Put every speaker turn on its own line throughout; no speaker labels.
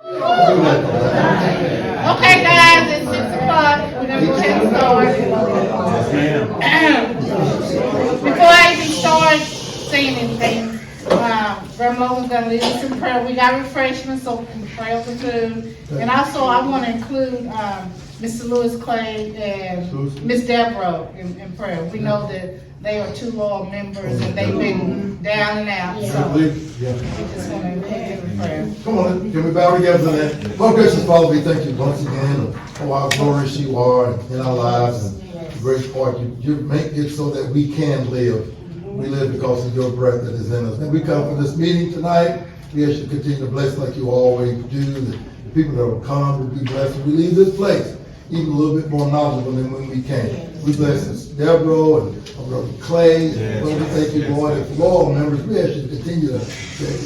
Okay, guys, it's 6 o'clock. We're going to go ahead and start. Before I even start saying anything, Grandmother's going to lead us in prayer. We got refreshments, so pray over food. And also, I want to include Mr. Lewis Clay and Miss Deborah in prayer. We know that they are 2 loyal members and they've been down and out. So we just want to include them in prayer.
Come on, can we bow together in that? Lord gracious Father, we thank you once again for how glorious you are in our lives and the great part you make it so that we can live. We live because of your breath that is in us. And we come for this meeting tonight. We ask you to continue to bless like you always do. The people that will come will be blessed. And we leave this place even a little bit more knowledgeable than when we came. We bless us, Deborah and Brother Clay. Lord, we thank you, Lord, and for all members. We ask you to continue to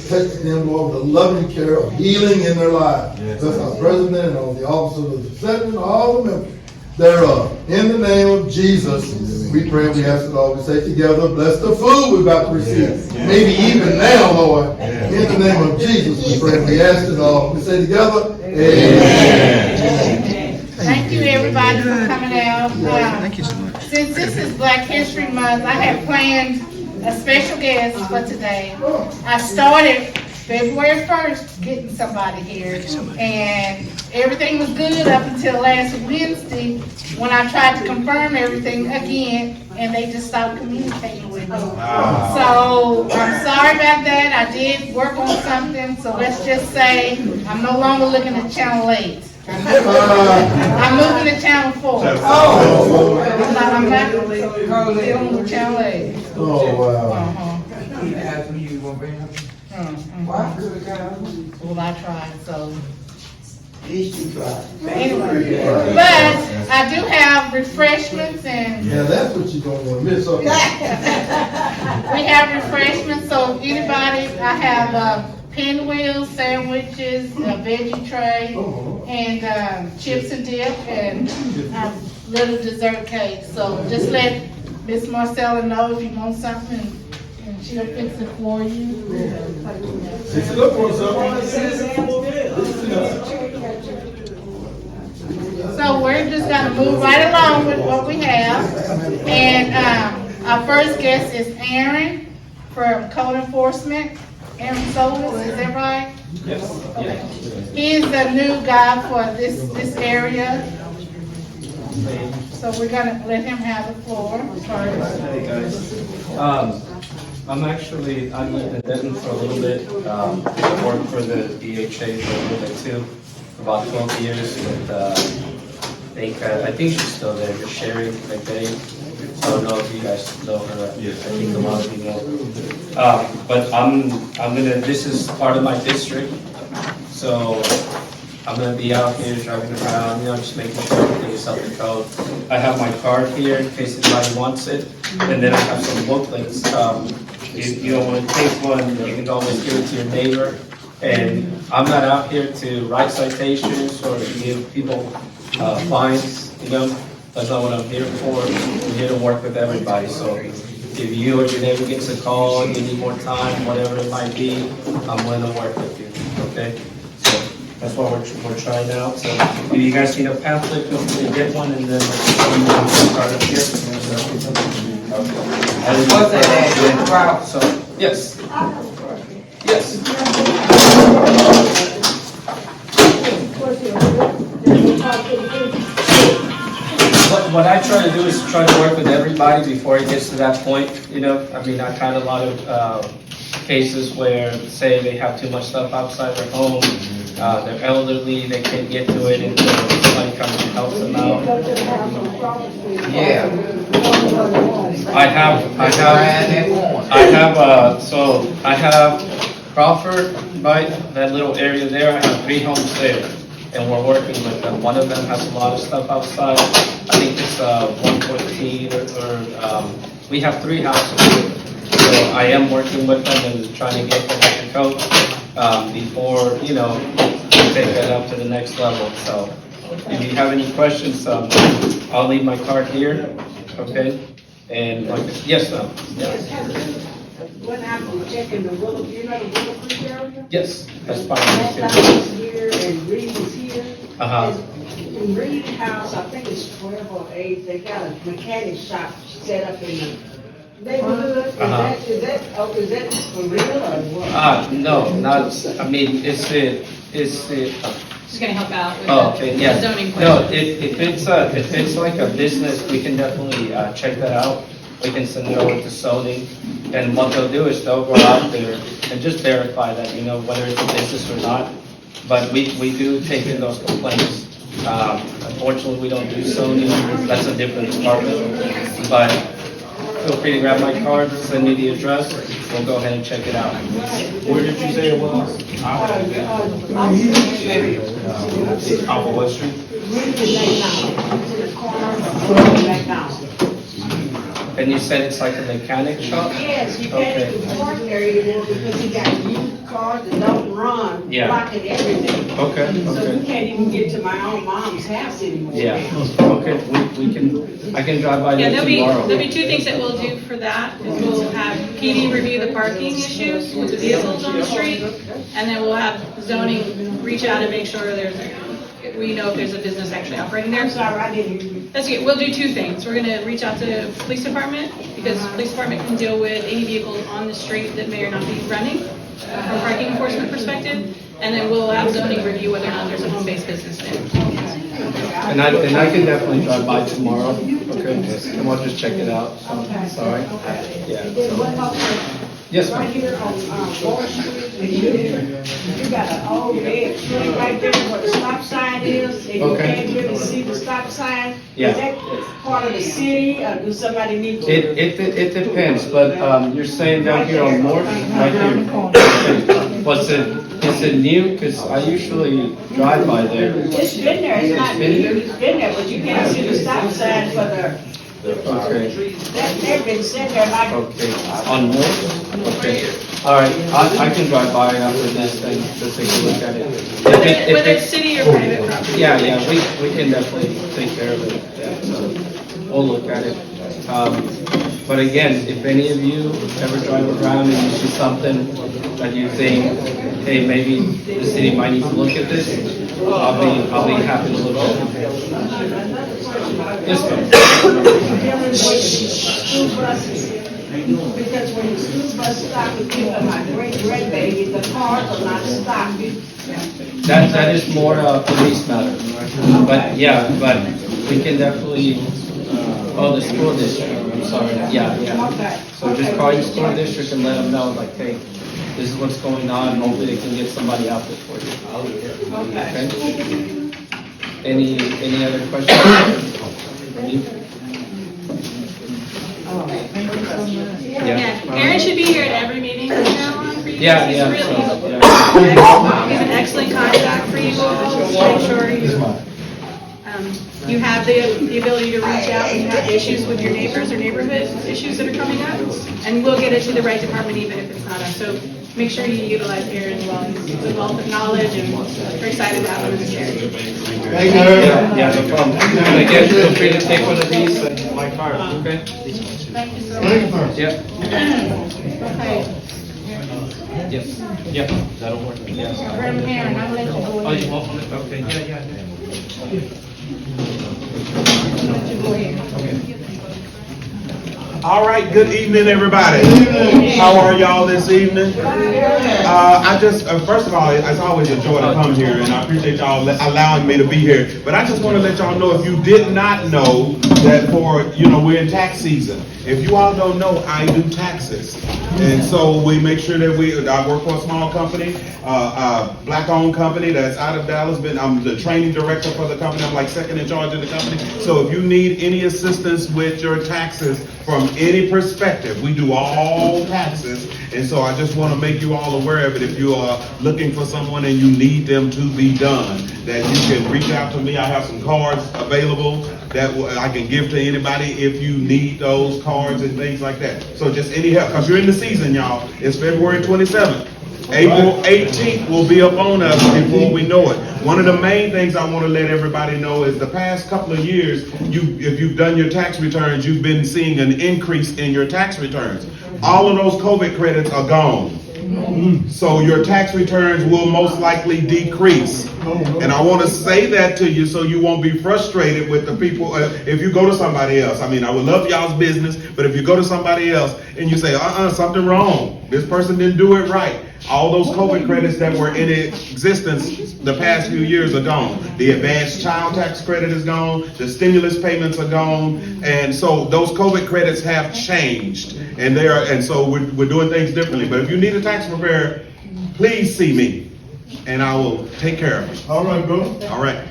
touch them, Lord, with the loving care of healing in their lives. Bless our president and all the officers of the Senate and all the members thereof. In the name of Jesus, we pray, we ask it all. We say together, bless the food we're about to receive. Maybe even now, Lord. In the name of Jesus, we pray, we ask it all. We say together, amen.
Thank you, everybody, for coming out. Thank you so much. Since this is Black History Month, I have planned a special guest for today. I started February 1st getting somebody here, and everything was good up until last Wednesday when I tried to confirm everything again, and they just stopped communicating with me. So I'm sorry about that. I did work on something, so let's just say I'm no longer looking at Channel 8. I'm moving to Channel 4. I'm not dealing with Channel 8.
Oh, wow.
Well, I tried, so. Anyway, but I do have refreshments and.
Yeah, that's what you don't want to miss. Okay.
We have refreshments, so anybody, I have pinwheels, sandwiches, a veggie tray, and chips and dip, and little dessert cake. So just let Miss Marcella know if you want something, and she'll fix it for you.
Fix it up for us,
So we're just gonna move right along with what we have. And our first guest is Aaron from Code Enforcement. Aaron Solis, is that right?
Yes.
Okay. He is the new guy for this area. So we're gonna let him have the floor.
Hey guys. I'm in Denton for a little bit. I worked for the DHA for a little bit too, for about 12 years. And I think she's still there. Sherry McDade. I don't know if you guys know her. Yes. I think a lot of you know. But this is part of my district. So I'm gonna be out here driving around, just making sure everything is up to code. I have my card here in case anybody wants it. And then I have some booklets. If you don't want to take one, you can always give it to your neighbor. And I'm not out here to write citations or give people fines, That's not what I'm here for. I'm here to work with everybody. So if you or your neighbor gets a call and you need more time, whatever it might be, I'm willing to work with you, okay? So that's what we're trying out. So if you guys need a pamphlet, feel free to get one, and then we'll start up here.
What's that?
So, yes. Yes. What I try to do is try to work with everybody before it gets to that point, I've had a lot of cases where, say, they have too much stuff outside their home, they're elderly, they can't get to it until somebody comes and helps them out.
Yeah.
I have Crawford, right, that little area there, I have 3 homes there. And we're working with them. One of them has a lot of stuff outside. I think it's 114 we have 3 houses. So I am working with them and trying to get them up to code before, we take that up to the next level. So if you have any questions, I'll leave my card here, okay? And yes,
went out to check in the Willow, you know the Willow Creek area?
Yes, that's
That
fine.
was here and Reed was here.
Uh-huh.
In Reed House, I think it's 12 or 8, they got a mechanic shop set up in the neighborhood.
Uh-huh.
Is that for real or what?
No, not, I mean, is it,
She's gonna help out with
oh, okay,
the
yeah.
zoning
No,
question.
if it's like a business, we can definitely, check that out. We can send it over to zoning, and what they'll do is they'll go out there and just verify that, you know, whether it's a business or not. But we do take in those complaints. Unfortunately, we don't do zoning, that's a different department. But feel free to grab my card, send me the address, we'll go ahead and check it out.
Where did you say it was? Off of what street?
Reed is right now, it's in the corner of right now.
And you said it's like a mechanic shop?
Yes, you can't even park there anymore because he got used cars that don't run,
Yeah.
blocking everything.
Okay,
So you
okay.
can't even get to my own mom's house anymore.
Yeah, okay, we can, I can drive by
Yeah,
there
there'll
tomorrow.
be two things that we'll do for that, is we'll have PD review the parking issues with the vehicles on the street, and then we'll have zoning reach out and make sure we know if there's a business actually operating there.
I'm sorry, I didn't hear you.
That's okay, we'll do two things. We're gonna reach out to the police department, because the police department can deal with any vehicles on the street that may or not be running, from a parking enforcement perspective, and then we'll have zoning review whether or not there's a home-based business there.
And I can definitely drive by tomorrow, okay, and we'll just check it out. Sorry. Yeah.
Then what about
Yes,
right
ma'am.
here on, Wall Street, and you got an old dead tree right there where the stop sign is, and you
Okay.
can't really see the stop sign?
Yeah.
Is that part of the city, or do somebody need to?
It depends, but, you're saying down here on North, right here. Is it new? Cause I usually drive by there.
It's been there, it's not
It's been
new,
there?
it's been there, but you can't see the stop sign for
Okay,
they've been sitting there like,
okay. On North? Okay. All right, I can drive by after this and just take a look at it.
Whether it's city or private property.
Yeah, we can definitely take care of it. Yeah, so we'll look at it. But again, if any of you ever drive around and you see something that you think, hey, maybe the city might need to look at this, I'll be happy to look at it. Yes, ma'am.
dealing with school buses. Because when the school bus stop with people, my great grandbaby, the cars will not stop.
That is more a police matter. But yeah, but we can definitely, the school district, I'm sorry, yeah.
Okay.
So just call your school district and let them know, like, hey, this is what's going on, hopefully they can get somebody out there for you. Okay? Any other questions?
Yeah, Aaron should be here at every meeting from now on for you.
Yeah,
He's
yeah,
really,
so, yeah.
he's an excellent contact for you all. Make sure you have the ability to reach out when you have issues with your neighbors or neighborhood issues that are coming up. And we'll get it to the right department even if it's not us. So make sure you utilize Aaron well. He's a wealth of knowledge and we're excited to have him in this area.
Thank you.
Yeah, no problem. And again, feel free to take one of these and my card, okay?
Thank you so
Thank
much.
you, sir.
Yeah.
Okay.
Yes, yeah, that'll work, yes.
Grab Aaron, I'll let you go
Oh,
ahead.
you want one? Okay, yeah.
Let you go ahead.
All right, good evening, everybody. How are y'all this evening? I just, first of all, it's always a joy to come here, and I appreciate y'all allowing me to be here. But I just want to let y'all know, if you did not know, that we're in tax season. If you all don't know, I do taxes. And so we make sure that I work for a small company, black-owned company that's out of Dallas. I'm the training director for the company. I'm like second in charge of the company. So if you need any assistance with your taxes from any perspective, we do all taxes. And so I just want to make you all aware of it. If you are looking for someone and you need them to be done, that you can reach out to me. I have some cards available that I can give to anybody if you need those cards and things like that. So just any help, because you're in the season, y'all. It's February 27th. April 18th will be up on us before we know it. One of the main things I want to let everybody know is the past couple of years, if you've done your tax returns, you've been seeing an increase in your tax returns. all of those COVID credits are gone. So your tax returns will most likely decrease. And I want to say that to you so you won't be frustrated with the people. If you go to somebody else, I mean, I would love y'all's business, but if you go to somebody else and you say, something wrong, this person didn't do it right, all those COVID credits that were in existence the past few years are gone. The advanced child tax credit is gone, the stimulus payments are gone, and so those COVID credits have changed. And so we're doing things differently. But if you need a tax preparer, please see me, and I will take care of it.
All right, bro.
All right.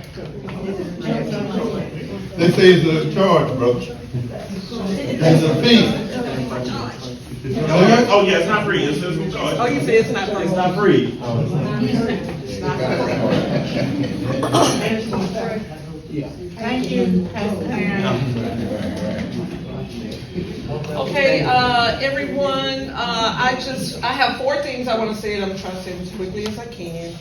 They say it's a charge, bro. It's a fee.
Oh yeah, it's not free. It's just a charge.
Oh, you say it's not free.
It's not free.
Thank you, Pastor Karen.
Okay, everyone, I have 4 things I want to say, and I'm going to try to say them as quickly as I can.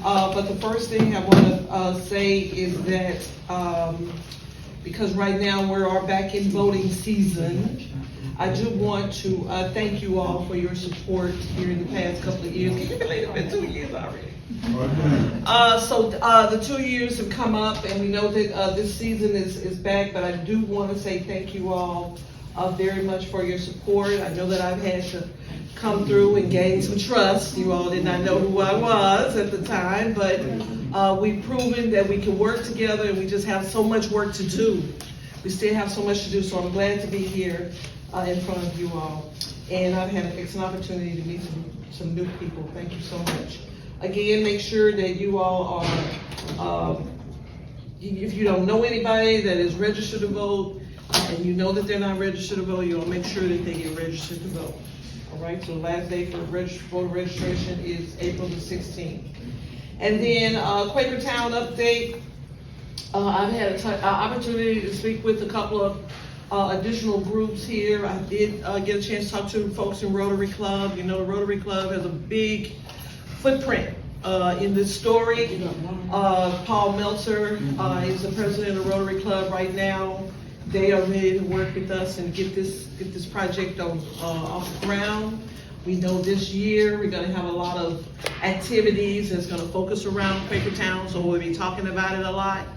But the first thing I want to say is that because right now we are back in voting season, I do want to thank you all for your support here in the past couple of years. Can you believe it's been 2 years already? So the 2 years have come up, and we know that this season is back, but I do want to say thank you all very much for your support. I know that I've had to come through and gain some trust. You all did not know who I was at the time, but we've proven that we can work together, and we just have so much work to do. We still have so much to do, so I'm glad to be here in front of you all. And I've had an opportunity to meet some new people. Thank you so much. Again, make sure that you all are, if you don't know anybody that is registered to vote, and you know that they're not registered to vote, you'll make sure that they get registered to vote. All right, so the last day for voter registration is April the 16th. And then Quakertown update. I've had an opportunity to speak with a couple of additional groups here. I did get a chance to talk to folks in Rotary Club. You know, the Rotary Club has a big footprint in this story. Paul Meltzer is the president of Rotary Club right now. They are ready to work with us and get this project off the ground. We know this year we're going to have a lot of activities that's going to focus around Quakertown, so we'll be talking about it a lot.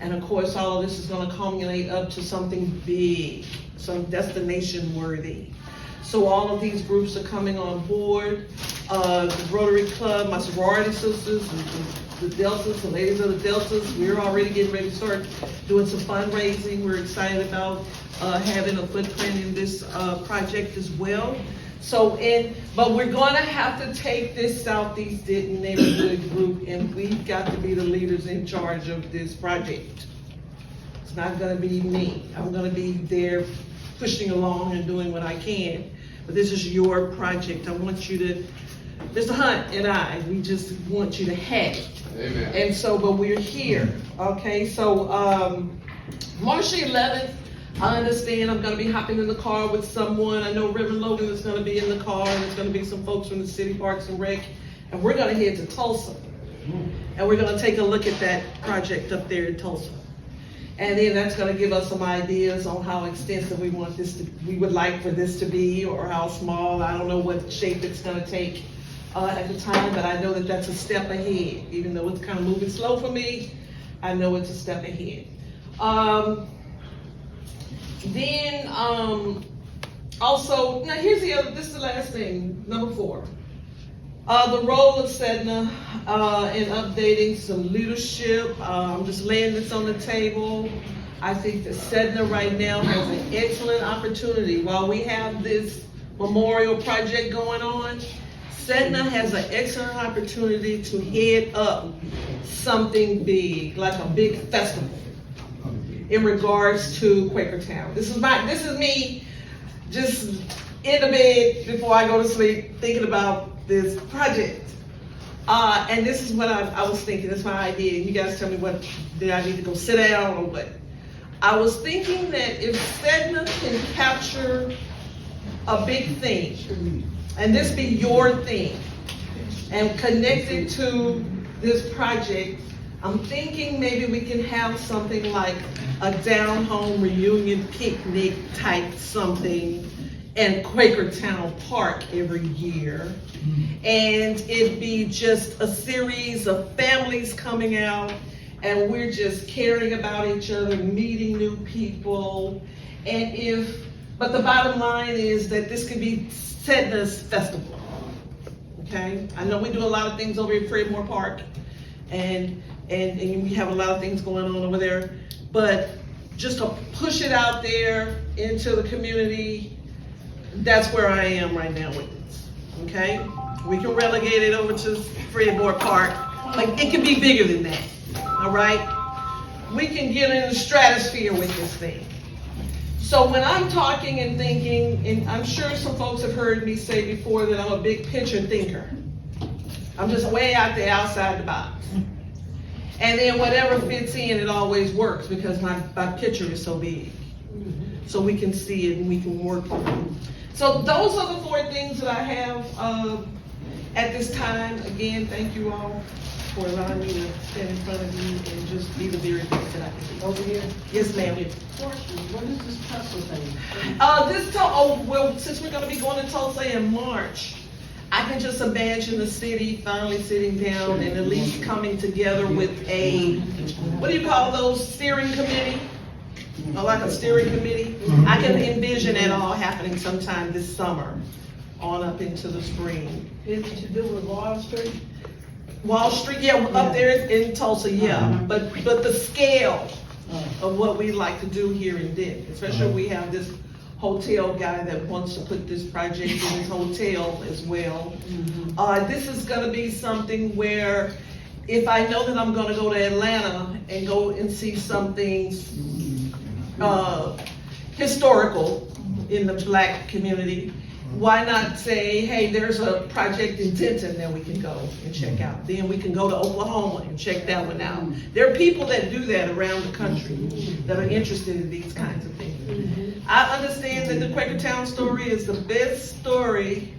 And of course, all of this is going to culminate up to something big, some destination worthy. So all of these groups are coming on board. The Rotary Club, my sorority sisters, the Deltas, the ladies of the Deltas, we're already getting ready to start doing some fundraising. We're excited about having a footprint in this project as well. So, but we're gonna have to take this Southeast Denton neighborhood group, and we've got to be the leaders in charge of this project. It's not gonna be me. I'm gonna be there pushing along and doing what I can, but this is your project. I want you to, Mr. Hunt and I, we just want you to have it. Amen. And so, but we're here, okay? So, March 11th, I understand I'm gonna be hopping in the car with someone. I know Reverend Logan is gonna be in the car, and there's gonna be some folks from the City Parks and Rec, and we're gonna head to Tulsa. And we're gonna take a look at that project up there in Tulsa. And then that's gonna give us some ideas on how extensive we want this to, we would like for this to be, or how small. I don't know what shape it's gonna take at the time, but I know that that's a step ahead. Even though it's kind of moving slow for me, I know it's a step ahead. Then also, now here's this is the last thing, number 4. The role of SEDNA in updating some leadership. I'm just laying this on the table. I think that SEDNA right now has an excellent opportunity. While we have this memorial project going on, SEDNA has an excellent opportunity to head up something big, like a big festival, in regards to Quakertown. This is me just in the bed before I go to sleep thinking about this project. And this is what I was thinking, it's my idea. You guys tell me what, did I need to go sit down or what? I was thinking that if SEDNA can capture a big thing, and this be your thing, and connect it to this project, I'm thinking maybe we can have something like a down-home reunion picnic type something and Quakertown Park every year. And it'd be just a series of families coming out, and we're just caring about each other, meeting new people. But the bottom line is that this could be set as festival, okay? I know we do a lot of things over at Fredmore Park, and we have a lot of things going on over there, but just to push it out there into the community, that's where I am right now with this, okay? We can relegate it over to Fredmore Park, like it can be bigger than that, all right? We can get in the stratosphere with this thing. So when I'm talking and thinking, and I'm sure some folks have heard me say before that I'm a big picture thinker. I'm just way out there outside the box. And then whatever fits in, it always works because my picture is so big. So we can see it and we can work with it. So those are the 4 things that I have at this time. Again, thank you all for allowing me to stand in front of you and just be the very best that I can be.
Over here.
Yes, ma'am.
Question, what is this Tulsa thing?
Well, since we're gonna be going to Tulsa in March, I can just imagine the city finally sitting down and at least coming together with a, what do you call those, steering committee? Or like a steering committee? I can envision it all happening sometime this summer, on up into the spring.
Is it to do with Wall Street?
Wall Street, yeah, up there in Tulsa, yeah, but the scale of what we like to do here in Denton, especially we have this hotel guy that wants to put this project in his hotel as well. This is gonna be something where if I know that I'm gonna go to Atlanta and go and see something historical in the Black community, why not say, hey, there's a project in Denton that we can go and check out. Then we can go to Oklahoma and check that one out. There are people that do that around the country that are interested in these kinds of things. I understand that the Quakertown story is the best story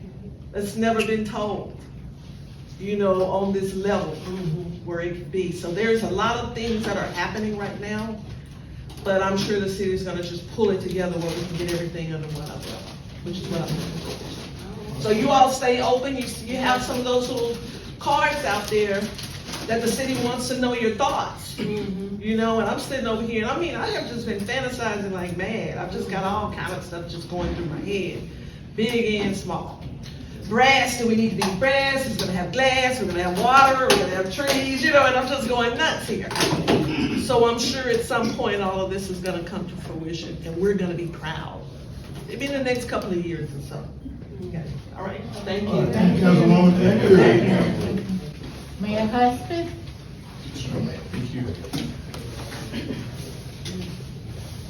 that's never been told, you know, on this level where it could be. So there's a lot of things that are happening right now, but I'm sure the city's gonna just pull it together where we can get everything under one umbrella, which is what I'm looking for. So you all stay open. You have some of those little cards out there that the city wants to know your thoughts. You know, and I'm sitting over here, and I mean, I have just been fantasizing like mad. I've just got all kind of stuff just going through my head, big and small. Brass, do we need to be brass? It's gonna have glass, we're gonna have water, we're gonna have trees, you know, and I'm just going nuts here. So I'm sure at some point all of this is gonna come to fruition, and we're gonna be proud. Maybe in the next couple of years or so. Okay, all right, thank you.
Thank you, Councilwoman. Thank you.
Mayor Hudspeth?
Thank you.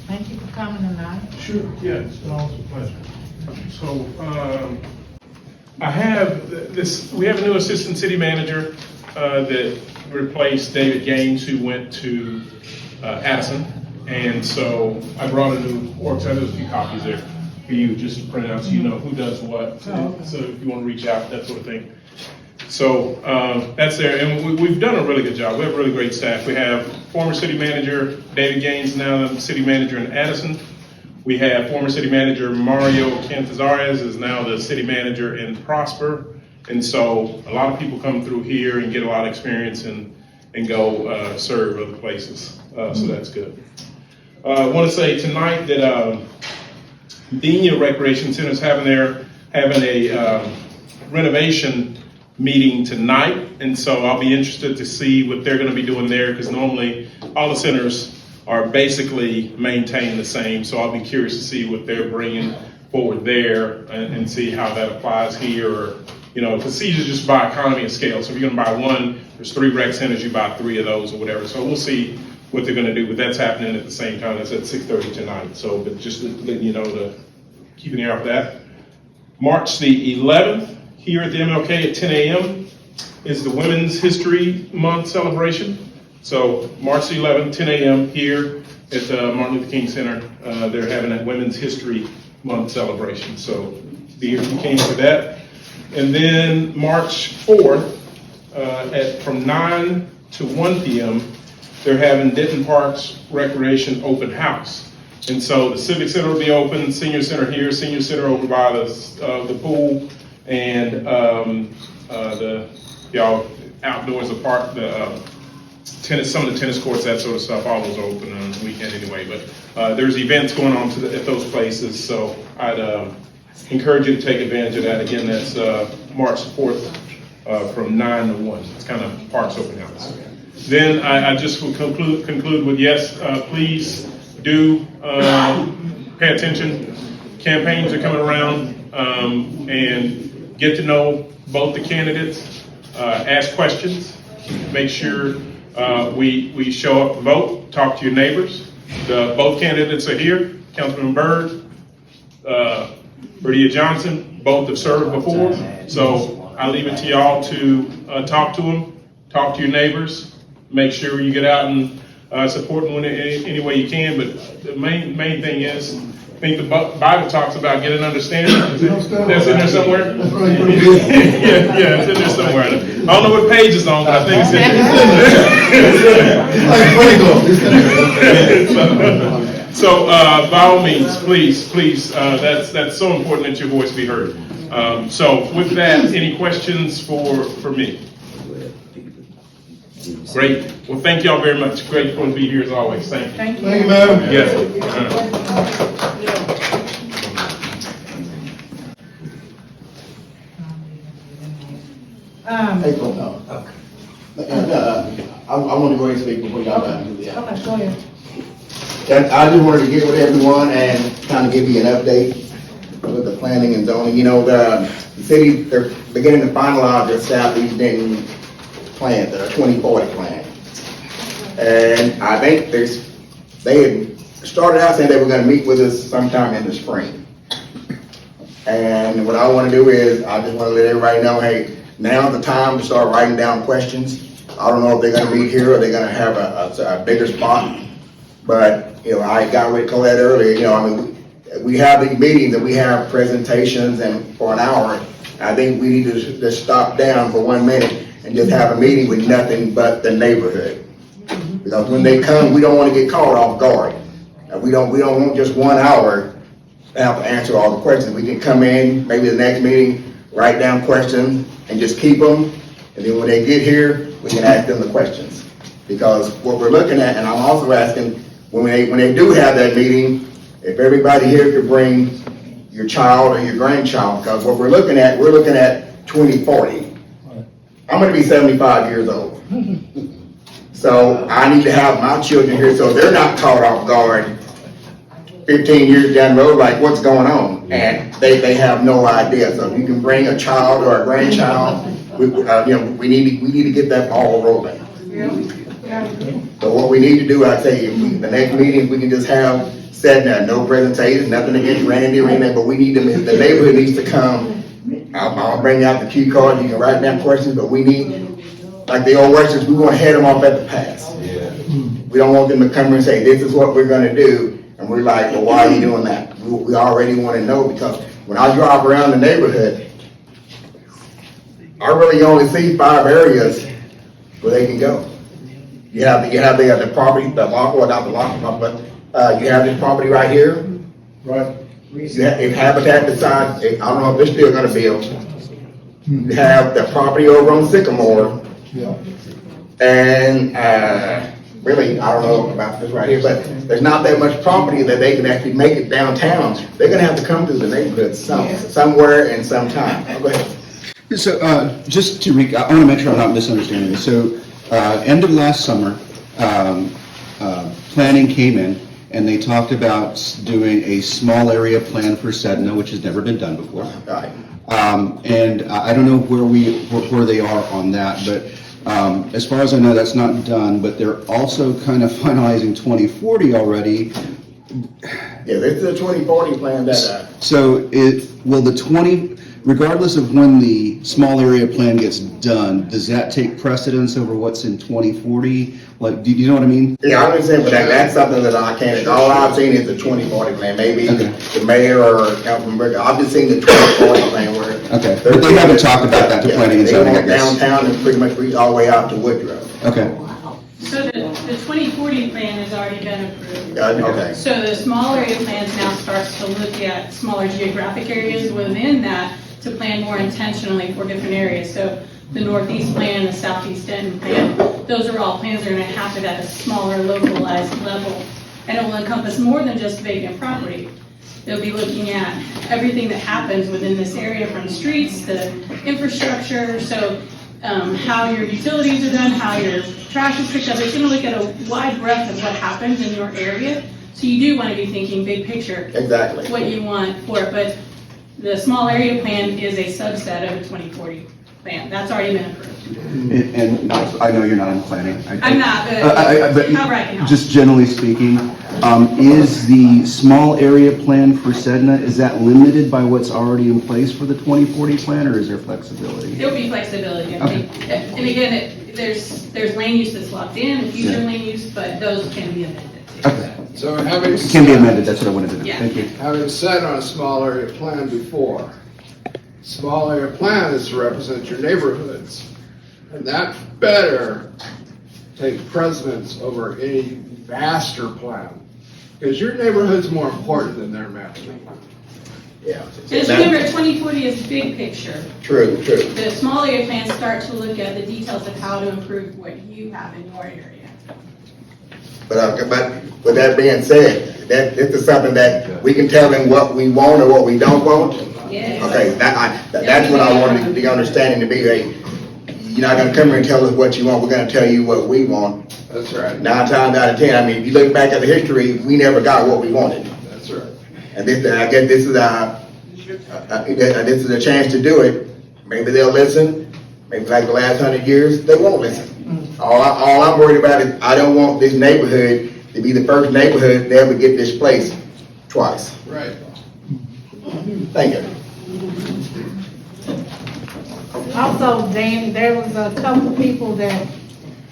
Thank you for coming tonight.
Sure, yeah, it's been always a pleasure. So, I have this, we have a new assistant city manager that replaced David Gaines, who went to Addison. And so I brought a new org, so there's a few copies there for you just to print out so you know who does what. So if you want to reach out, that sort of thing. So that's there, and we've done a really good job. We have a really great staff. We have former city manager David Gaines, now the city manager in Addison. We have former city manager Mario Cantazares is now the city manager in Prosper. And so a lot of people come through here and get a lot of experience and go serve other places. So that's good. I want to say tonight that Birdia Recreation Center is having a renovation meeting tonight, and so I'll be interested to see what they're going to be doing there, because normally all the centers are basically maintained the same, so I'll be curious to see what they're bringing forward there and see how that applies here, or, you know, because these are just by economy of scale, so if you're going to buy one, there's 3 rec centers, you buy 3 of those or whatever, so we'll see what they're going to do, but that's happening at the same time. That's at 6:30 tonight, so but just letting you know to keep an ear out for that. March the 11th, here at the MLK at 10 a.m. is the Women's History Month celebration. So March the 11th, 10 a.m. here at the Martin Luther King Center. They're having that Women's History Month celebration. So be here if you can for that. And then March 4th, from 9 to 1 p.m., they're having Denton Parks Recreation Open House. And so the Civic Center will be open, Senior Center here, Senior Center over by the pool, and the outdoors, the park, the tennis, some of the tennis courts, that sort of stuff, all those are open on the weekend anyway. But there's events going on at those places, so I'd encourage you to take advantage of that. Again, that's March 4th from 9 to 1. It's kind of Parks Open House. Then I just will conclude with yes, please do pay attention. Campaigns are coming around, and get to know both the candidates. Ask questions. Make sure we show up to vote. Talk to your neighbors. Both candidates are here. Councilman Byrd, Birdia Johnson, both have served before. So I leave it to y'all to talk to them, talk to your neighbors, make sure you get out and support them any way you can. But the main thing is, I think the Bible talks about get an understanding. That's in there somewhere? Yeah, it's in there somewhere. I don't know what page it's on, but I think it's in there. So by all means, please, that's so important that your voice be heard. So with that, any questions for me? Great. Well, thank y'all very much. Grateful to be here as always. Thank you.
Thank you, madam.
Yes.
April, no. Okay. And, I want to go ahead and speak before y'all do that.
Okay, go ahead.
And I just wanted to get with everyone and kind of give you an update with the planning and zoning. You know, the city, they're beginning to finalize their Southeast Denton plan, the 2040 plan. And I think they had started out saying they were going to meet with us sometime in the spring. And what I want to do is, I just want to let everybody know, hey, now's the time to start writing down questions. I don't know if they're going to meet here or they're going to have a bigger spot. But, you know, I got with Colette earlier, you know, I mean, we have these meetings and we have presentations and for an hour. I think we need to just stop down for 1 minute and just have a meeting with nothing but the neighborhood. Because when they come, we don't want to get caught off guard. We don't want just 1 hour to have to answer all the questions. We can come in, maybe the next meeting, write down questions and just keep them. And then when they get here, we can ask them the questions. Because what we're looking at, and I'm also asking, when they do have that meeting, if everybody here could bring your child or your grandchild, because what we're looking at 2040. I'm gonna be 75 years old. So I need to have my children here so they're not caught off guard 15 years down the road, like what's going on? And they have no idea. So if you can bring a child or a grandchild, we need to get that ball rolling. So what we need to do, I tell you, the next meeting, we can just have said no presentation, nothing against Randy or anything, but we need the neighborhood needs to come. I'll bring out the cue cards, you can write down questions, but we need, like the old Westerners, we want to head them off at the pass. Yeah. We don't want them to come here and say, this is what we're gonna do, and we're like, well, why are you doing that? We already want to know, because when I drive around the neighborhood, I really only see 5 areas where they can go. You have the property, the lock, or not the lock, but you have this property right here.
Right.
You have, if Habitat decides, I don't know if they're still gonna build. You have the property over on Sycamore.
Yeah.
And, really, I don't know about this right here, but there's not that much property that they can actually make it downtown. They're gonna have to come through the neighborhood somewhere and sometime. Oh, go ahead.
So, just to recap, I want to make sure I'm not misunderstanding this. So, end of last summer, planning came in and they talked about doing a small area plan for Sedna, which has never been done before.
Right.
And I don't know where they are on that, but as far as I know, that's not done. But they're also kind of finalizing 2040 already.
Yeah, this is a 2040 plan that.
So, will the 20, regardless of when the small area plan gets done, does that take precedence over what's in 2040? Like, do you know what I mean?
Yeah, I understand, but that's something that I can't, all I've seen is the 2040 plan, maybe the mayor or Councilman Byrd. I've just seen the 2040 plan where.
Okay, but they haven't talked about that to planning and zoning, I guess.
Downtown and pretty much reach all the way out to Woodrow.
Okay.
So the 2040 plan has already been approved.
Okay.
So the small area plans now starts to look at smaller geographic areas within that to plan more intentionally for different areas. So the Northeast plan, the Southeast Denton plan, those are all plans that are going to happen at a smaller localized level. And it will encompass more than just vacant property. They'll be looking at everything that happens within this area, from streets to infrastructure, so how your utilities are done, how your trash is picked up. It's going to look at a wide breadth of what happens in your area. So you do want to be thinking big picture.
Exactly.
What you want for it. But the small area plan is a subset of the 2040 plan. That's already been approved.
And I know you're not in planning.
I'm not, but how right now?
Just generally speaking, is the small area plan for SEDNA, is that limited by what's already in place for the 2040 plan, or is there flexibility?
There'll be flexibility.
Okay.
And again, there's land use that's locked in, future land use, but those can be amended.
Okay.
So having.
It can be amended, that's what I wanted to know.
Yeah.
Thank you.
Having said on a small area plan before, small area plan is to represent your neighborhoods. And that better take precedence over any master plan. Because your neighborhood's more important than their master plan.
Yeah.
Just remember, 2040 is big picture.
True.
The small area plans start to look at the details of how to improve what you have in your area.
But with that being said, this is something that we can tell them what we want or what we don't want.
Yes.
Okay, that's what I wanted the understanding to be. Hey, you're not gonna come here and tell us what you want. We're gonna tell you what we want.
That's right.
9 times out of 10, I mean, if you look back at the history, we never got what we wanted.
That's right.
And this, I guess this is a chance to do it. Maybe they'll listen. Maybe like the last 100 years, they won't listen. All I'm worried about is I don't want this neighborhood to be the first neighborhood to ever get displaced twice.
Right.
Thank you.
Also, Danny, there was a couple people that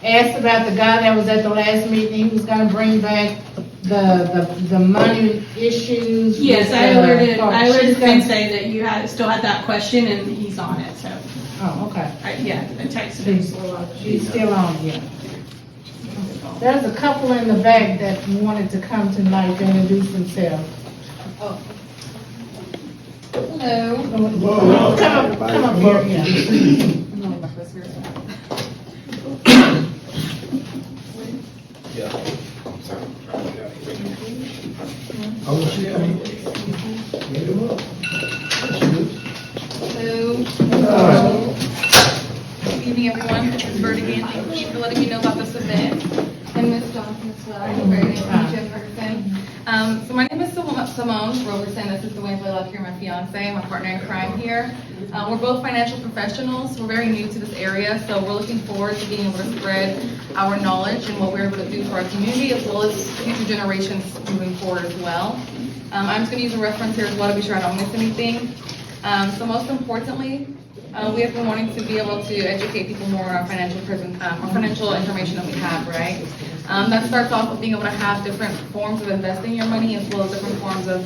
asked about the guy that was at the last meeting. He was gonna bring back the money issues.
Yes,
with,
I alerted
she's
Wednesday that you still had that question, and he's on it, so.
Oh, okay.
I texted him.
She's still on, yeah. There's a couple in the back that wanted to come tonight to introduce themselves.
Hello.
Come up here, yeah.
Hello. Good evening, everyone. This is Byrd again. Thank you for letting me know about this event. And Ms. Johnson as well. Very nice to meet you in person. So my name is Simone Robertson. This is the Wayne I love here, my fiance, my partner in crime here. We're both financial professionals. We're very new to this area, so we're looking forward to being able to spread our knowledge and what we're able to do for our community, as well as future generations moving forward as well. I'm just going to use a reference here as well to be sure I don't miss anything. So most importantly, we have been wanting to be able to educate people more on financial information that we have, right? That starts off with being able to have different forms of investing your money, as well as different forms of,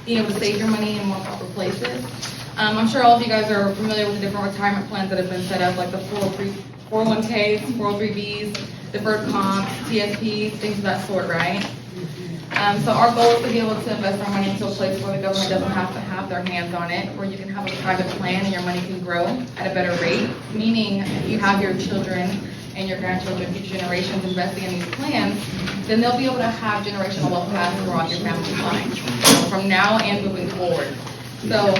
being able to save your money in more proper places. I'm sure all of you guys are familiar with the different retirement plans that have been set up, like the 401ks, 403bs, deferred comp, TSPs, things of that sort, right? So our goal is to be able to invest our money into a place where the government doesn't have to have their hands on it, where you can have a private plan and your money can grow at a better rate. Meaning, if you have your children and your grandchildren, future generations investing in these plans, then they'll be able to have generational wealth passed throughout your family line from now and moving forward. So,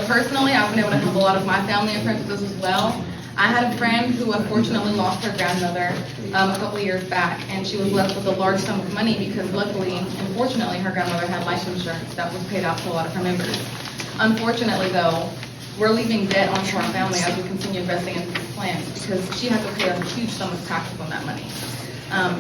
personally, I've been able to help a lot of my family and friends with this as well. I had a friend who unfortunately lost her grandmother a couple of years back, and she was left with a large sum of money because luckily, unfortunately, her grandmother had life insurance that was paid out to a lot of her members. Unfortunately, though, we're leaving debt onto our family as we continue investing into these plans because she had to pay us a huge sum of taxes on that money.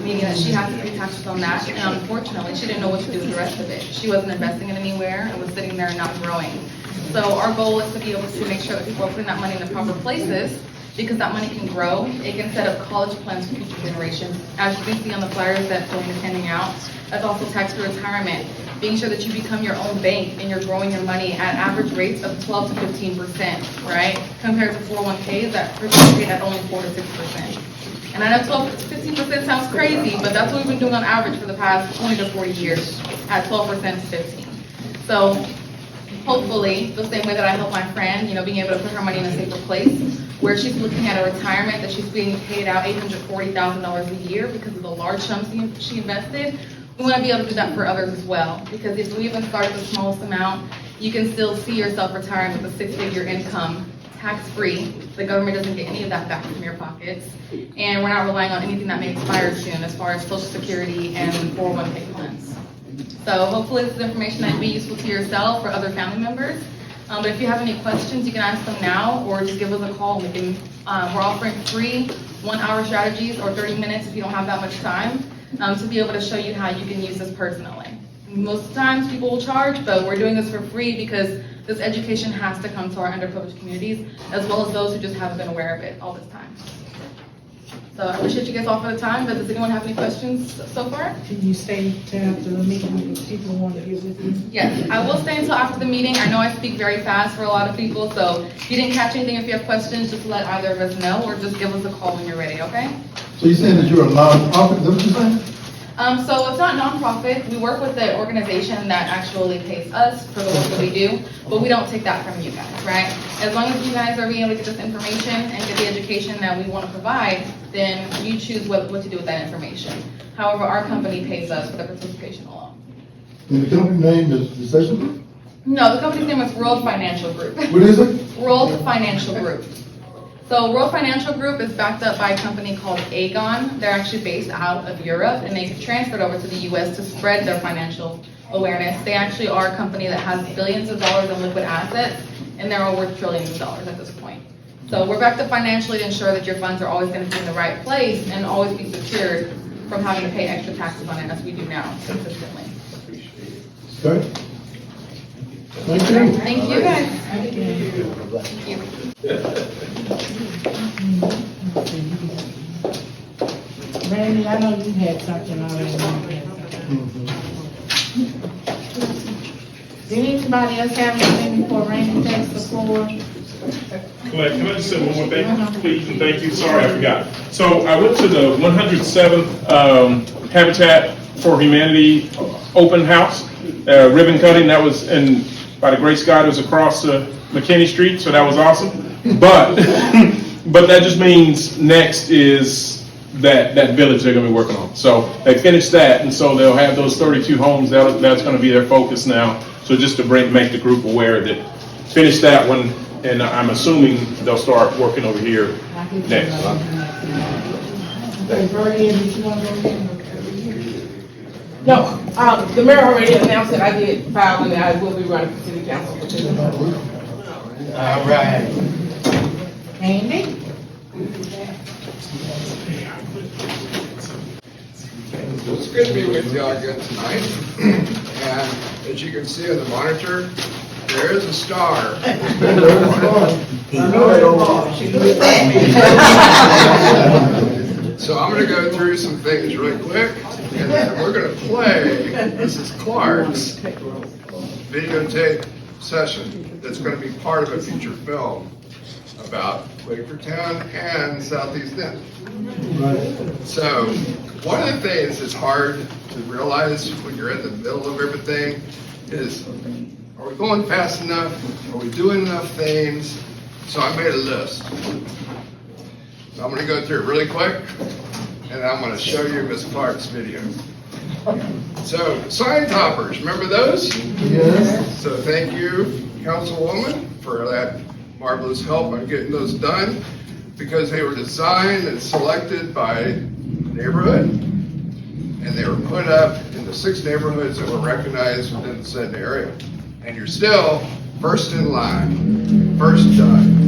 Meaning that she had to pay taxes on that, and unfortunately, she didn't know what to do with the rest of it. She wasn't investing it anywhere and was sitting there and not growing. So our goal is to be able to make sure that people are putting that money in the proper places because that money can grow. It can set up college plans for future generations. As you can see on the flyers that Phil is handing out, that's also tax free retirement, being sure that you become your own bank and you're growing your money at average rates of 12 to 15%, right? Compared to 401ks that participate at only 4 to 6%. And I know 12 to 15% sounds crazy, but that's what we've been doing on average for the past 20 to 40 years, at 12% to 15. So hopefully, the same way that I help my friend, being able to put her money in a safer place, where she's looking at a retirement that she's being paid out $840,000 a year because of the large sums she invested, we want to be able to do that for others as well. Because if we even start at the smallest amount, you can still see yourself retiring with a 6-figure income, tax-free. The government doesn't get any of that back from your pockets. And we're not relying on anything that may expire soon as far as Social Security and 401k plans. So hopefully this is information that would be useful to yourself or other family members. But if you have any questions, you can ask them now or just give us a call. We're offering free 1-hour strategies or 30 minutes if you don't have that much time to be able to show you how you can use this personally. Most of the times people will charge, but we're doing this for free because this education has to come to our underprivileged communities as well as those who just haven't been aware of it all this time. So I appreciate you guys all for the time, but does anyone have any questions so far?
Can you stay till after the meeting if people want to get with you?
Yes, I will stay until after the meeting. I know I speak very fast for a lot of people, so if you didn't catch anything, if you have questions, just let either of us know or just give us a call when you're ready, okay?
So you're saying that you're a nonprofit, is that what you're saying?
So it's not nonprofit. We work with the organization that actually pays us for the work that we do, but we don't take that from you guys, right? As long as you guys are being able to get this information and get the education that we want to provide, then you choose what to do with that information. However, our company pays us for the participation alone.
And the company name is Recession Group?
No, the company's name is World Financial Group.
What is it?
World Financial Group. So World Financial Group is backed up by a company called Aegon. They're actually based out of Europe, and they transferred over to the U.S. to spread their financial awareness. They actually are a company that has billions of dollars in liquid assets, and they're all worth trillions of dollars at this point. So we're backed up financially to ensure that your funds are always going to be in the right place and always be secured from having to pay extra taxes on it as we do now consistently.
Okay. Thank you.
Thank you guys. Thank you.
Randy, I know you had something already. Did anybody else have anything before Randy takes the floor?
Colette, can I just say one more thing, please, and thank you, sorry, I forgot. So I went to the 107th Habitat for Humanity open house, ribbon cutting, that was by the grace of God, it was across McKinney Street, so that was awesome. But, but that just means next is that village they're gonna be working on. So they finished that, and so they'll have those 32 homes, that's gonna be their focus now. So just to make the group aware that finish that one, and I'm assuming they'll start working over here next.
Birdia, did you want to go ahead?
No, the mayor already announced that I did file and I will be running for city council for 2 months.
All right.
Andy?
Well, it's good to be with y'all again tonight. And as you can see on the monitor, there is a star. So I'm going to go through some things really quick, and then we're going to play Mrs. Clark's videotape session that's going to be part of a feature film about Quakertown and Southeast End. So one of the things that's hard to realize when you're in the middle of everything is, are we going fast enough? Are we doing enough things? So I made a list. So I'm going to go through it really quick, and I'm going to show you Miss Clark's video. So sign toppers, remember those?
Yes.
So thank you, Councilwoman, for that marvelous help on getting those done, because they were designed and selected by neighborhood, and they were put up in the 6 neighborhoods that were recognized within the said area. And you're still first in line, first done.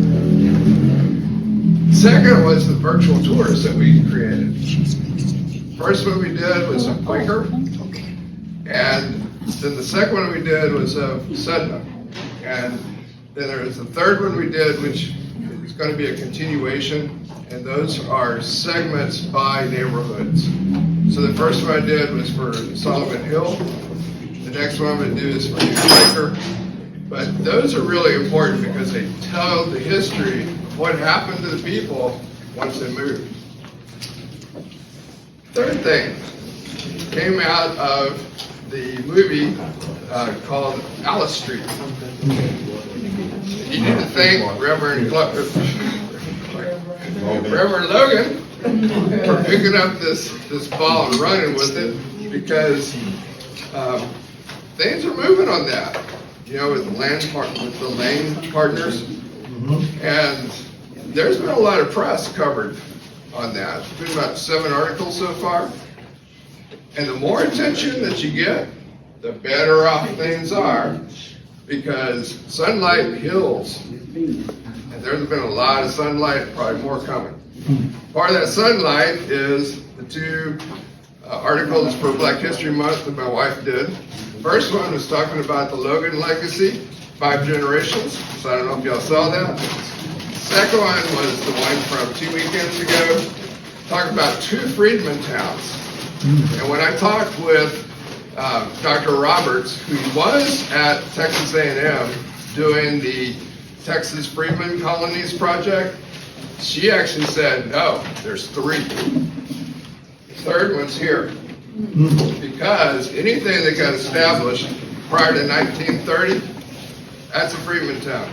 Second was the virtual tours that we created. First one we did was of Quaker, and then the second one we did was of Sedna. And then there was the third one we did, which There's going to be a continuation, and those are segments by neighborhoods. So the first one I did was for Solomon Hill. The next one I'm going to do is for New Quaker. But those are really important because they tell the history of what happened to the people once they moved. Third thing came out of the movie called Alice Street. You need to thank Reverend Logan for picking up this ball and running with it, because things are moving on that. You know, with the Lane partners, and there's been a lot of press covered on that. There's been about 7 articles so far, and the more attention that you get, the better off things are, because sunlight heals, and there's been a lot of sunlight, probably more coming. Part of that sunlight is the 2 articles for Black History Month that my wife did. First one was talking about the Logan legacy, 5 generations, so I don't know if y'all saw that. Second one was the one from 2 weekends ago, talking about 2 freedmen towns. And when I talked with Dr. Roberts, who was at Texas A&M doing the Texas Freedmen Colonies Project, she actually said, no, there's 3. The third one's here. Because anything that got established prior to 1930, that's a freedman town.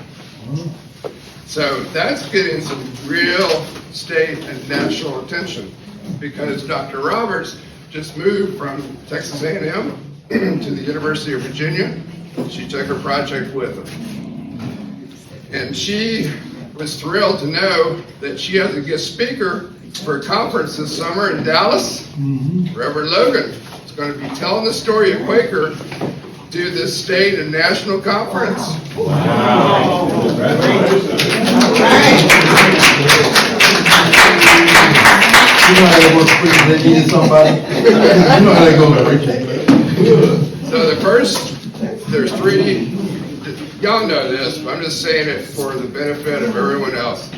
So that's getting some real state and national attention, because Dr. Roberts just moved from Texas A&M to the University of Virginia. She took her project with her. And she was thrilled to know that she has a guest speaker for a conference this summer in Dallas. Reverend Logan is going to be telling the story of Quaker to this state and national conference. Wow.
You know how they work preaching, they needed somebody. You know how they go preaching.
So there's 3, y'all know this, but I'm just saying it for the benefit of everyone else.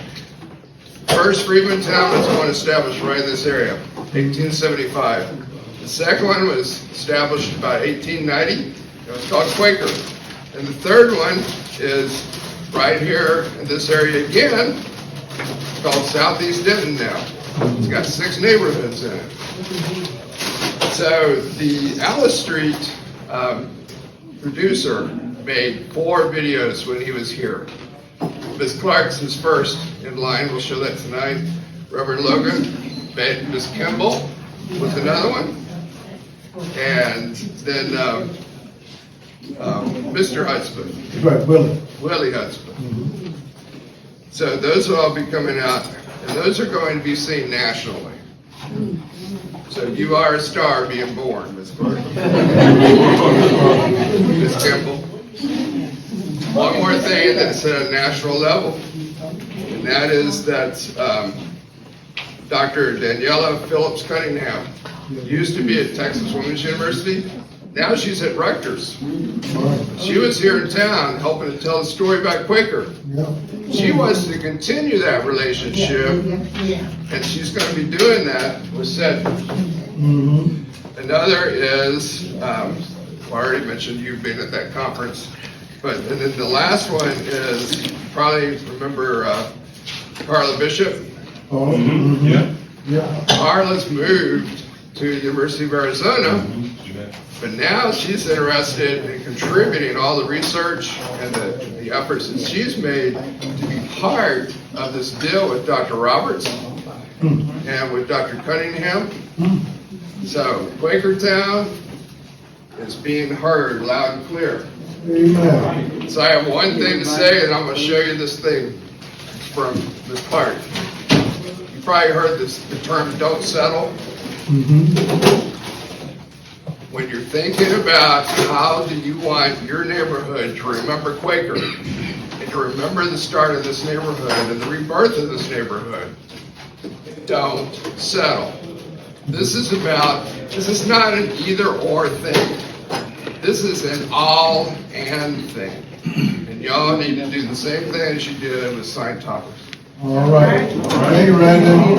First freedman town was one established right in this area, 1875. The second one was established about 1890. It was called Quaker. And the third one is right here in this area again, called Southeast Denton now. It's got 6 neighborhoods in it. So the Alice Street producer made 4 videos when he was here. Ms. Clark's his first in line. We'll show that tonight. Reverend Logan, Ms. Kimball was another one. And then Mr. Hudspeth.
Right,
Willie Hudspeth. So those will all be coming out, and those are going to be seen nationally. So you are a star being born, Ms. Clark. Ms. Kimball. One more thing that's at a national level, and that is that Dr. Daniela Phillips Cunningham used to be at Texas Women's University. Now she's at Rutgers. She was here in town helping to tell the story about Quaker. She wants to continue that relationship, and she's going to be doing that with SED. Another is, I already mentioned you being at that conference, but and then the last one is, you probably remember Carla Bishop. Carla's moved to the University of Arizona, but now she's interested in contributing all the research and the efforts that she's made to be part of this deal with Dr. Roberts and with Dr. Cunningham. So Quakertown is being heard loud and clear. Amen. So I have one thing to say, and I'm going to show you this thing from Ms. Clark. You probably heard the term "don't settle." When you're thinking about how do you want your neighborhood to remember Quaker and to remember the start of this neighborhood and the rebirth of this neighborhood, don't settle. This is not an either-or thing. This is an all-and thing. And y'all need to do the same thing as you did with Scientology.
All right. Thank you, Brandon.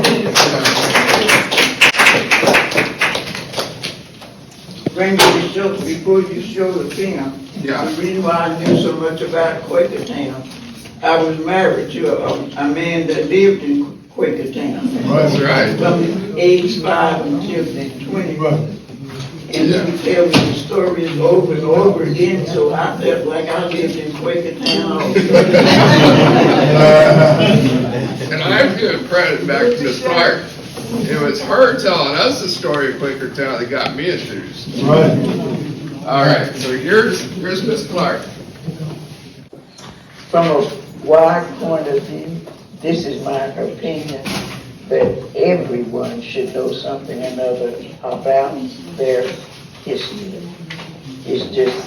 Brandon, before you show the film,
Yeah.
the reason why I knew so much about Quakertown, I was married to a man that lived in Quakertown.
That's right.
From age 5 until 20.
Right.
And he would tell me the stories over and over again, so I felt like I lived in Quakertown.
And I'm giving credit back to Miss Clark. It was her telling us the story of Quakertown that got me introduced.
Right.
All right, so here's Miss Clark.
From a wide point of view, this is my opinion, that everyone should know something or another about their history. It's just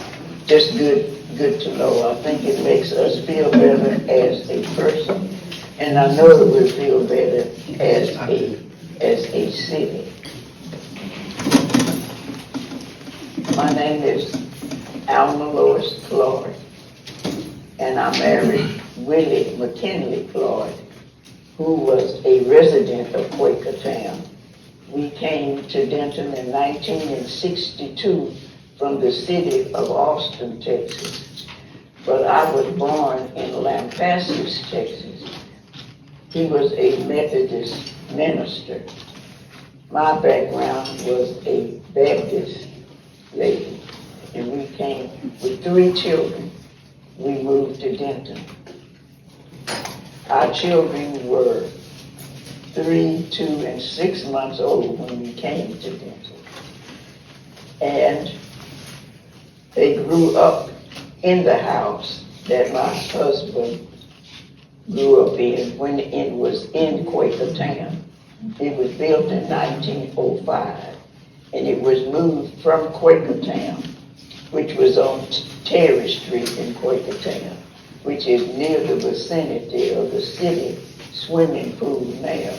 good to know. I think it makes us feel better as a person, and I know it will feel better as a city. My name is Alma Clark, and I married Willie McKinley Clark, who was a resident of Quakertown. We came to Denton in 1962 from the city of Austin, Texas. But I was born in Lampasas, Texas. He was a Methodist minister. My background was a Baptist lady, and we came with 3 children. We moved to Denton. Our children were 3, 2, and 6 months old when we came to Denton. And they grew up in the house that my husband grew up in when it was in Quakertown. It was built in 1905, and it was moved from Quakertown, which was on Terry Street in Quakertown, which is near the vicinity of the city swimming pool now.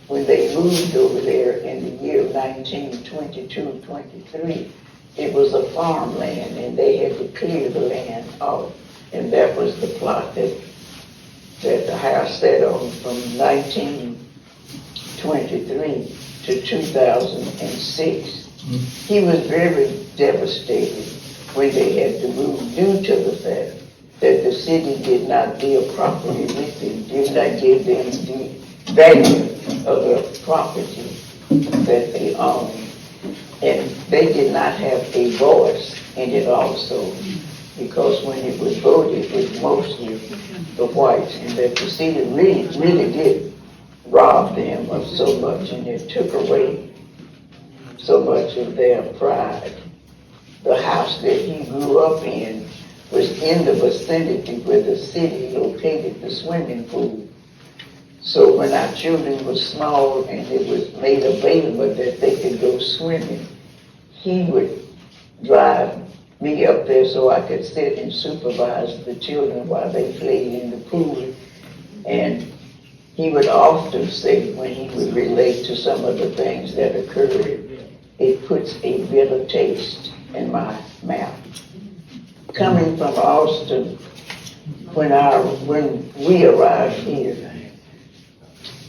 When they moved over there in the year 1922-23, it was a farmland, and they had to clear the land off, and that was the plot that the house sat on from 1923 to 2006. He was very devastated when they had to move due to the fact that the city did not deal properly with them, did not give them the value of the property that they owned. And they did not have a voice in it also, because when it was voted, it was mostly the whites, and that the city really did rob them of so much, and it took away so much of their pride. The house that he grew up in was in the vicinity where the city located the swimming pool. So when our children were small and it was made available that they could go swimming, he would drive me up there so I could sit and supervise the children while they played in the pool. And he would often say, when he would relate to some of the things that occurred, it puts a bitter taste in my mouth. Coming from Austin, when we arrived here,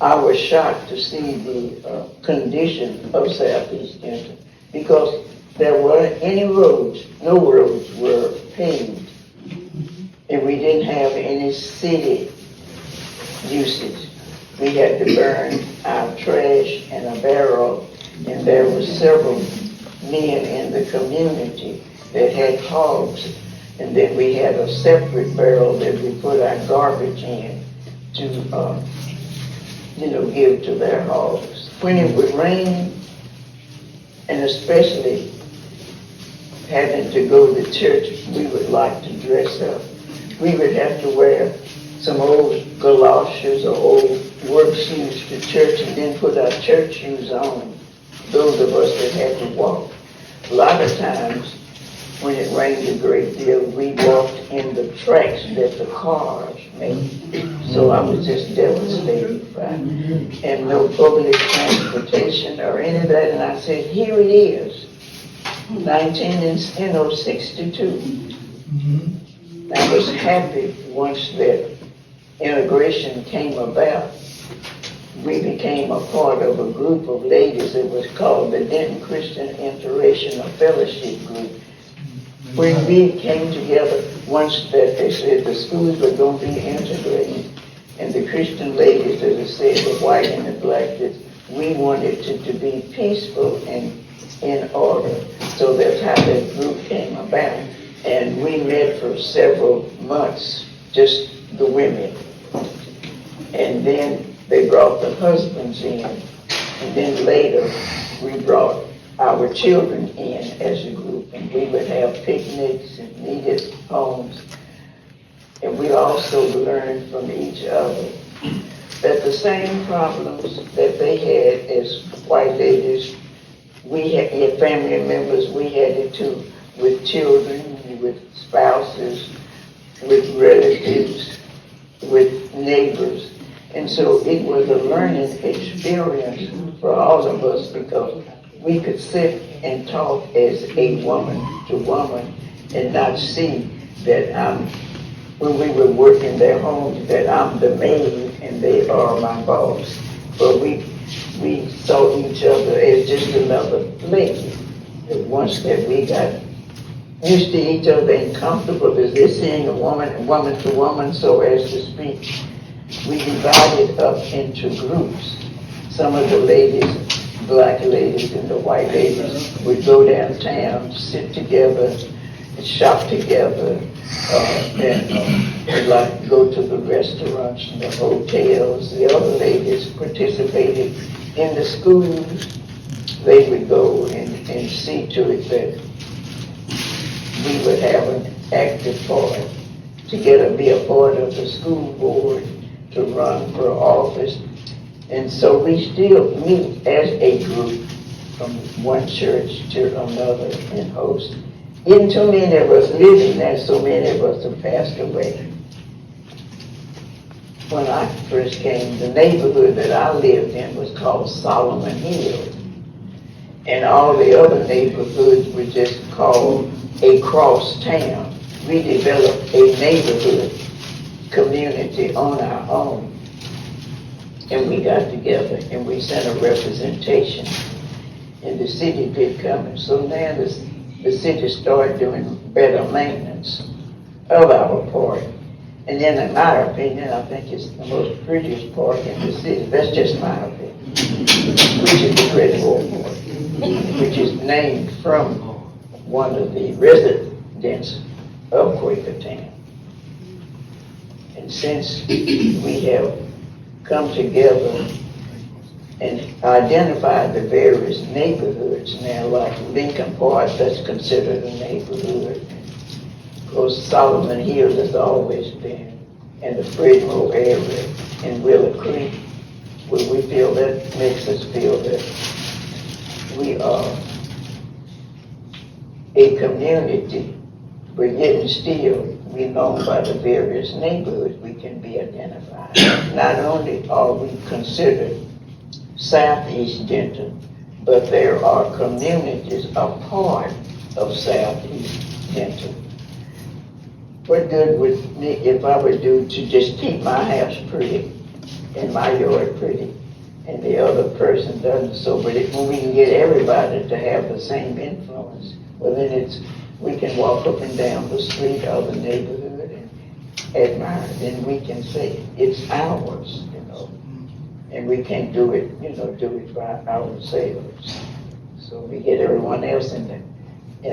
I was shocked to see the condition of Southeast Denton, because there weren't any roads, no roads were paved, and we didn't have any city usage. We had to burn our trash in a barrel, and there were several men in the community that had hogs, and then we had a separate barrel that we put our garbage in to give to their hogs. When it would rain, and especially having to go to church, we would like to dress up. We would have to wear some old galoshes or old work shoes to church, and then put our church shoes on, those of us that had to walk. A lot of times, when it rained a great deal, we walked in the tracks that the cars made. So I was just devastated by it. And no public transportation or any of that. And I said, here it is, 1962. I was happy once that integration came about, we became a part of a group of ladies that was called the Denton Christian Interracial Fellowship Group. When we came together, once that they said the schools were going to be integrated, and the Christian ladies, as I said, the white and the black, that we wanted it to be peaceful and in order. So that's how that group came about. And we met for several months, just the women. And then they brought the husbands in. And then later, we brought our children in as a group. And we would have picnics and needed homes. And we also learned from each other that the same problems that they had as white ladies, we had family members, we had it too, with children, with spouses, with relatives, with neighbors. And so it was a learning experience for all of us because we could sit and talk as a woman to woman and not see that when we were working their homes, that I'm the maid and they are my boss. But we saw each other as just another lady. And once that we got used to each other and comfortable as they're seeing a woman to woman, so as to speak, we divided up into groups. Some of the ladies, black ladies and the white ladies, would go downtown, sit together, shop together, and like go to the restaurants and the hotels. The other ladies participated in the schools. They would go and see to it that we would have an active part to be a part of the school board, to run for office. And so we still meet as a group from one church to another and host. Isn't too many of us living there, so many of us have passed away. When I first came, the neighborhood that I lived in was called Solomon Hill. And all the other neighborhoods were just called a cross town. We developed a neighborhood community on our own. And we got together and we sent a representation. And the city did come. And so now the city started doing better maintenance of our park. And then in my opinion, I think it's the most prettiest park in the city. That's just my opinion. Which is the Frenkel Park, which is named from one of the residents of Quakertown. And since we have come together and identified the various neighborhoods now, like Lincoln Park, that's considered a neighborhood. Of course, Solomon Hill has always been, and the Frenkel area and Willow Creek, where we feel that makes us feel that we are a community. We're getting still, we're known by the various neighborhoods we can be identified. Not only are we considered Southeast Denton, but there are communities a part of Southeast Denton. What good would me if I would do to just keep my house pretty and my yard pretty, and the other person doesn't? So, but when we can get everybody to have the same influence, well then we can walk up and down the street of the neighborhood and admire it, and we can say it's ours, and we can't do it, do it by ourselves. So we get everyone else in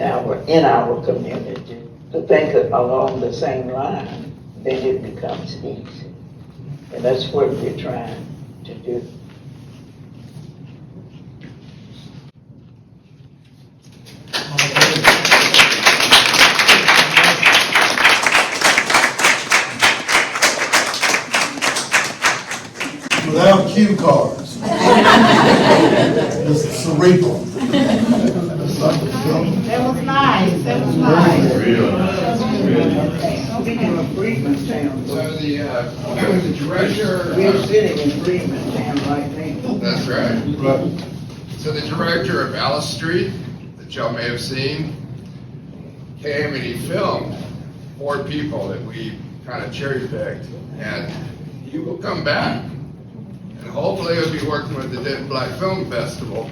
our community to think along the same line, then it becomes easy. And that's what we're trying to do.
Without cue cards. It's cerebral.
That was nice, that was nice.
Speaking of Freeman
So the director.
we're sitting in Freeman Town right now.
That's right. So the director of Alice Street, that y'all may have seen, came and he filmed 4 people that we kind of cherry picked. And you will come back. And hopefully you'll be working with the Denton Black Film Festival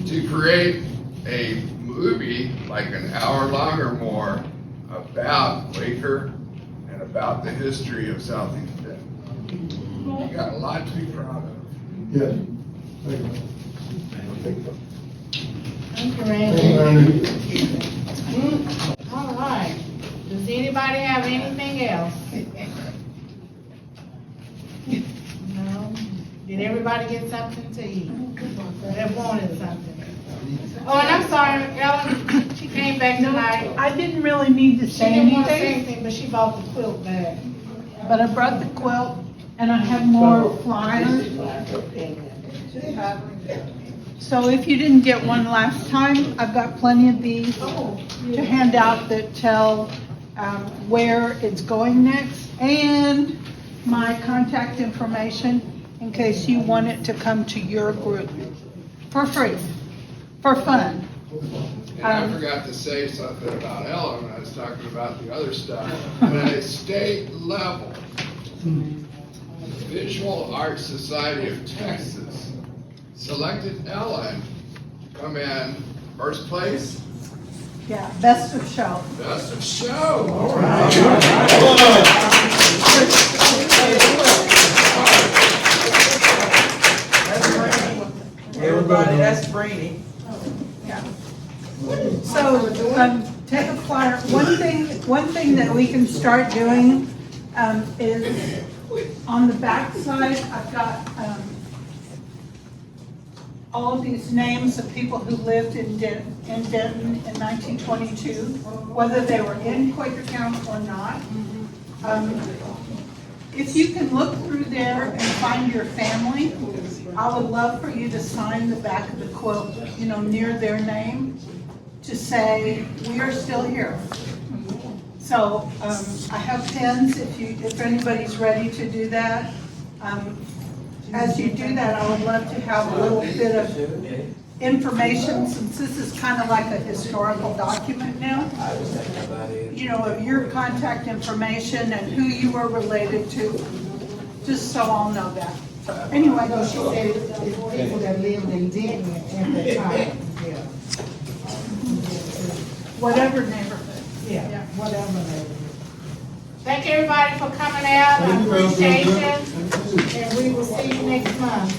to create a movie like an hour long or more about Quaker and about the history of Southeast Denton. You got a lot to be proud of.
Yeah.
Thank you, Randy. All right. Does anybody have anything else? No? Did everybody get something to eat? That wanted something? Oh, and I'm sorry, Ellen, she came back tonight.
I didn't really need to
She
say
didn't want to say
anything,
anything, but she bought the quilt back.
but I brought the quilt and I have more flyers. So if you didn't get one last time, I've got plenty of these to hand out that tell where it's going next, and my contact information in case you want it to come to your group for free, for fun.
And I forgot to say something about Ella when I was talking about the other stuff. At a state level, the Visual Arts Society of Texas selected Ellen to come in first place,
Yeah, best of show.
best of show. All
Everybody, that's Brady.
So, take a flyer. One thing that we can start doing, is on the back side, I've got, all of these names of people who lived in Denton in 1922, whether they were in Quakertown or not. If you can look through there and find your family, I would love for you to sign the back of the quilt, near their name, to say, we are still here. So, I have pens if anybody's ready to do that. As you do that, I would love to have a little bit of information, since this is kind of like a historical document now. Of your contact information and who you were related to, just so I'll know that. Anyway,
So she said it's people that lived in Denton at that time. Yeah.
whatever neighborhood.
Yeah, whatever neighborhood. Thank everybody for coming out. I appreciate you. And we will see you next month.